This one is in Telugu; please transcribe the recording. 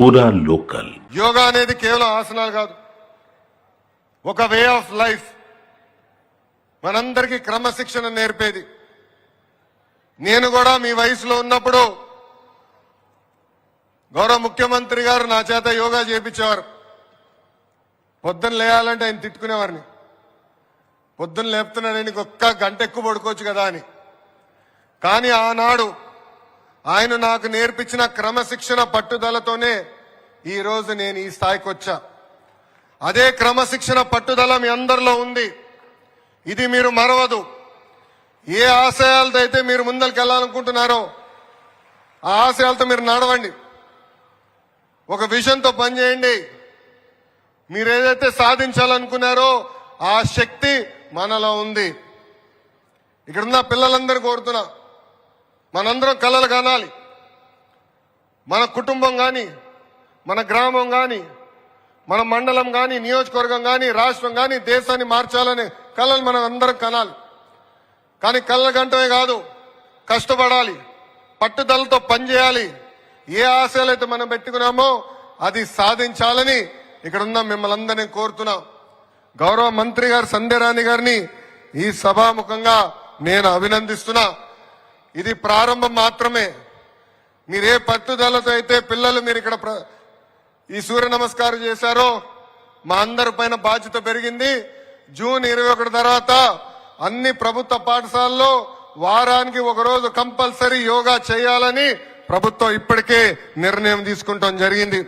పూరా లోకల్. యోగా అనేది కేవలం ఆసనాలు కాదు, ఒక వే ఆఫ్ లైఫ్. మనందరికీ క్రమశిక్షణ నేర్పేది. నేను కూడా మీ వయసులో ఉన్నప్పుడు గౌరవ ముఖ్యమంత్రి గారు నా చేత యోగా చేయించేవారు. పొద్దున్న లేయాలంటే ఆయన తిట్టుకునేవారిని, పొద్దున్న లేపుతున్నాడని ఒక్క గంట ఎక్కువ పడుకోవచ్చు కదా అని. కానీ ఆనాడు ఆయన నాకు నేర్పించిన క్రమశిక్షణ పట్టుదలతోనే ఈరోజు నేను ఈ స్థాయికి వచ్చా. అదే క్రమశిక్షణ పట్టుదల మీ అందరిలో ఉంది. ఇది మీరు మరవదు. ఏ ఆశయాలతో అయితే మీరు ముందరికి వెళ్ళాలనుకుంటున్నారో ఆ ఆశయాలతో మీరు నడవండి. ఒక విజన్తో పనిచేయండి. మీరు ఏదైతే సాధించాలనుకున్నారో ఆ శక్తి మనలో ఉంది. ఇక్కడున్న పిల్లలందరూ కోరుతున్నా, మనందరం కలలు కనాలి. మన కుటుంబం కానీ, మన గ్రామం కానీ, మన మండలం కానీ, నియోజకవర్గం కానీ, రాష్ట్రం కానీ, దేశాన్ని మార్చాలనే కళలు మనం అందరం కనాలి. కానీ కళ్ళ గంటమే కాదు, కష్టపడాలి, పట్టుదలతో పనిచేయాలి. ఏ ఆశలు అయితే మనం పెట్టుకున్నామో అది సాధించాలని ఇక్కడ ఉన్న మిమ్మల్ని అందరినీ కోరుతున్నా. గౌరవ మంత్రి గారు సంధ్యారాణి గారిని ఈ సభాముఖంగా నేను అభినందిస్తున్నా. ఇది ప్రారంభం మాత్రమే. మీరే పట్టుదలతో అయితే పిల్లలు మీరు ఇక్కడ ఈ సూర్య నమస్కారం చేశారో మా అందరి పైన బాధ్యత పెరిగింది. జూన్ 21 తర్వాత అన్ని ప్రభుత్వ పాఠశాలల్లో వారానికి ఒకరోజు కంపల్సరీ యోగా చేయాలని ప్రభుత్వం ఇప్పటికే నిర్ణయం తీసుకుంటాం జరిగింది.